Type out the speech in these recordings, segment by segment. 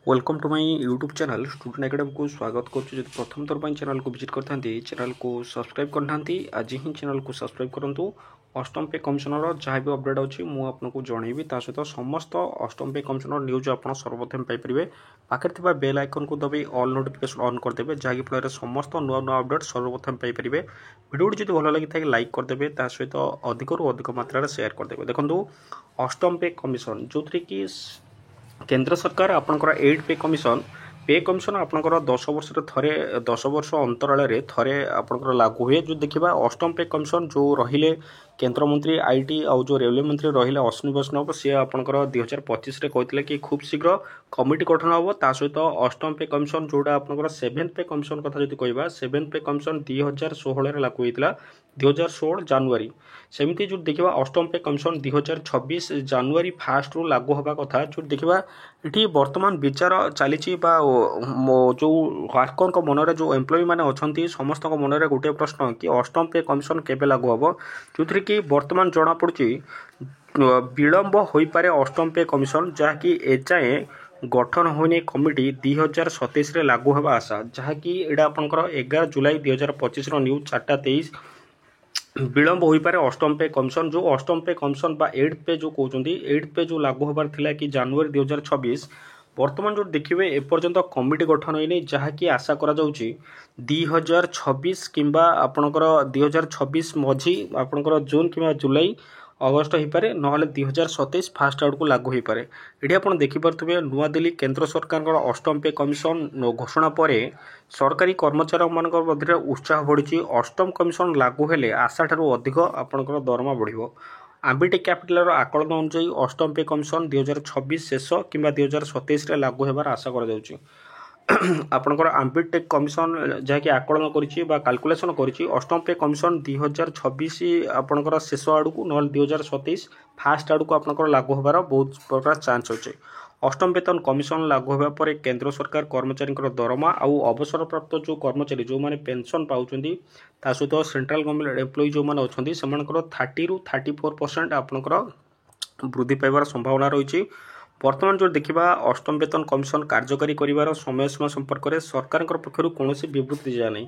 Welcome to my YouTube channel student academy को स्वागत करुँ। प्रथम थर पर चैनल को विजिट करते चैनल को सब्सक्राइब करना आज ही चैनल को सब्सक्राइब करूँ। अष्टम पे कमिशनर जहाँ भी अपडेट अच्छी मुझे जनइबी सहित समस्त अष्टम पे कमिशनर न्यूज आप सर्वप्रथम पाइपर पाखे बेल आइकन को दबाई ऑल नोटिफिकेशन ऑन करदे जहाँकि फल समस्त नुआ नुआ अपडेट सर्वप्रथम पाइपर। भिडियोटी जो भल लगी था लाइक करदे सहित अधिकरू अधिक मात्रा शेयर करदे। देखो अष्टम पे कमिशन जो थी कि केंद्र सरकार आपणकर 8 पे कमिशन आपणकर 10 वर्ष थे 10 वर्ष अंतराल थे आपणकर लागू हुए। जो देखा अष्टम पे कमिशन जो रहिले केंद्रमंत्री आईटी आउ जो रेलवे मंत्री रहिले अश्विनी वैष्णव सी आपणकर 2025 कहते कि खूब शीघ्र कमिटी गठन हम सहित अष्टम पे कमिशन जोड़ा आपणकर 7th पे कमिशन कथा जो कहवा 7th पे कमिशन 2016 लागू होता 2016 जनवरी सेमती जो देखा अष्टम पे कमिशन 2026 जनवरी 1 रु लागू हवा कथा। जो देखा ये बर्तमान विचार चली जो वर्कर मनरे जो एम्प्लॉय मैंने अच्छा समस्त मनरे गोटे प्रश्न कि अष्टम पे कमिशन केबे लागू हम जो थी कि बर्तमान जना पड़ी विलंब हो पारे अष्टम पे कमिशन जहाँकि एजाए गठन होनी कमिटी 2027 लागू हवा आशा जहाँकि यहाँ आपंकर 11 जुलाई 2025 न्यूज 4:23 विलंब हो पारे अष्टम पे कमिशन जो अष्टम पे कमिशन बा 8th पे जो कहते 8th पे जो लागू होबार थिला कि जनवरी 2026 वर्तमान जो देखिए एपर्यंत कमिटी गठन होनी जहाँकि आशा करा जाउची 2026 किंबा आपणकर 2026 मझी आपणकर जून किंबा जुलाई अगस्ट हो पारे ना 2027 फास्ट आउट को लागू हो पारे। ये आप देखिपे नुआ दिल्ली केंद्र सरकार अष्टम पे कमिशन घोषणा पर सरकारी कर्मचारी मान उत्साह बढ़ी अष्टम कमिशन लागू हेले आशा ठारू अधिक आपणकर दरमा बढ़। आंबिटेक कैपिटल आकलन अनुसार अष्टम पे कमिशन 2026 शेष कि 2027 लागू होबार आशा कर आपणकर आंबिटेक कमिशन जहाँकि आकलन काल्कुलेसन करिछि अष्टम पे कमिशन 2026 आपणकर शेष आड़ू ना 2027 फास्ट आड़ू आपणकर लागू होबार बहुत प्रकार चांस अच्छे। अष्टम वेतन कमिशन लागू होगा पर केंद्र सरकार कर्मचारी दरमा आउ अवसर प्राप्त जो कर्मचारी जो माने पेंशन पाउछंदी ता सहित सेंट्रल गवर्नमेंट एम्प्लॉय जो माने अछंती सेमानकर 30 रु 34% आपणकर वृद्धि पाइबार संभावना रही। वर्तमान जो देखा अष्टम वेतन कमिशन कार्यकारी कर समय सीमा संपर्क में सरकार पक्षर कौन विवृत्ति दिया नहीं।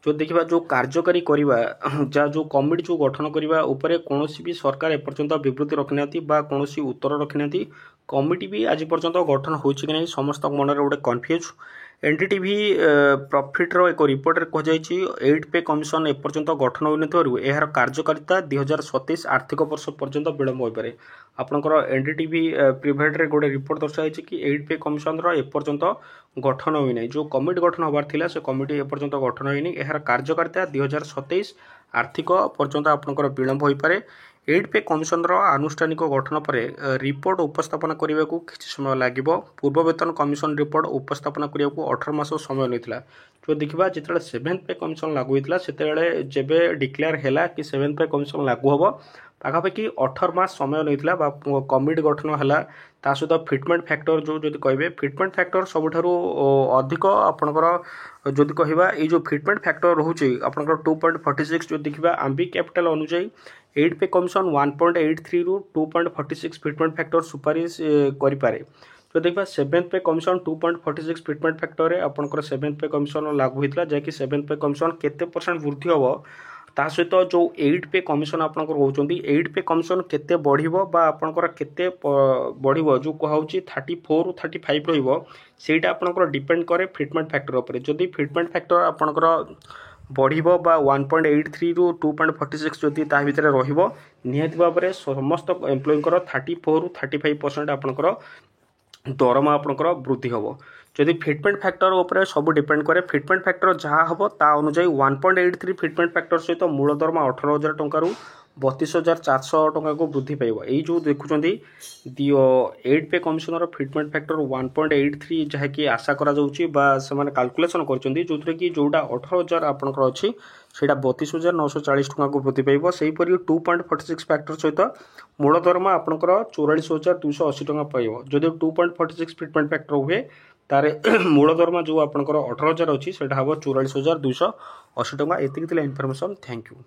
जो देखा जो कार्यकारी करवा जहाँ जो कमिटी जो गठन करने कौन भी सरकार एपर्यंत विवृत्ति रखी कौन उत्तर रखी कमिटी भी आज पर्यंत गठन हो समस्त मन में गोटे कन्फ्यूज। एनडीटीवी प्रॉफिट रो एक रिपोर्ट रे कहुई 8 पे कमिशन एपर्यंत गठन हो यार कार्यकारिता 2027 आर्थिक वर्ष पर्यंत विलंब हो पारे। आपनकर एनडीटीवी प्रिभेट रे गोटे रिपोर्ट दर्शाई कि 8 पे कमिशन एपर्यंत गठन होना जो कमिटी गठन होबार थिला से कमिटी एपर्यंत गठन होनी यार कार्यकारिता 2027 आर्थिक पर्यंत आपनकर विलंब हो पारे। 8 पे कमिशन आनुष्ठानिक गठन पर रिपोर्ट उपस्थापन करने को किसी समय लगे। पूर्व वेतन कमिशन रिपोर्ट उपस्थापन करने को 18 मास समय नहीं। जो देखा जो 7th पे कमिशन लागू होता से जब डिक्लेयर है कि 7th पे कमिशन लागू हम पाखापाखि 18 मास समय नहीं कमिटी गठन है सहित फिटमेंट फैक्टर जो कहे फिटमेंट फैक्टर सबुठ अधिक आपणकर जो कहवा ये जो फिटमेंट फैक्टर रोचे आपंकर 2.46 जो देखा आंबी कैपिटल अनुसार 8 पे कमिशन 1.83 रु 2.46 फिटमेंट फैक्टर सुपारिश करें। जो देखा 7th पे कमिशन 2.46 फिटमेंट फैक्टर आपंकर 7th पे कमिशन लागू होता जहाँकि 7th पे कमिशन केते % वृद्धि हम ता सहित जो 8 पे कमिशन आपंकर कहते 8 पे कमिशन केते बढ़िबो बा आपंकर केते बढ़िबो जो कहउची 34 रु 35 रहिबो सेटा आपंकर डिपेंड करे फिटमेंट फैक्टर ऊपर। जदि फिटमेंट फैक्टर आपंकर बढ़िबो बा 1.83 रु 2.46 जदि ता भितर रहिबो निहाती भाव में समस्त एम्प्लॉयंकर 34 रु 35% आपंकर दरमा आपंकर वृद्धि हम। जदि फिटमेंट फैक्टर उपर सब डिपेंड करे फिटमेंट फैक्टर जहाँ हम ता अनुसार 1.83 फिटमेंट फैक्टर सहित मूल दरमा 18,000 टंका 32,400 टंका को वृद्धि पाइब। यही जो देखुं 8 पे कमिशनर फिटमेंट फैक्टर 1.83 जहाँकि आशा करा काल्कुलेसन कर कि जोटा 18,000 आपंकर अच्छी से 32,940 टंका को वृद्धि पाइब। सेहीपरि 2.46 फैक्टर सहित मूल दरमा आपंकर 44,280 टंका पाइब। जदि 2.46 फिटमेंट फैक्टर हुए तार मूल दरमा जो आपंकर 18,000 अच्छी से हम 44,280 टंका। एतिक इनफॉरमेशन। Thank you.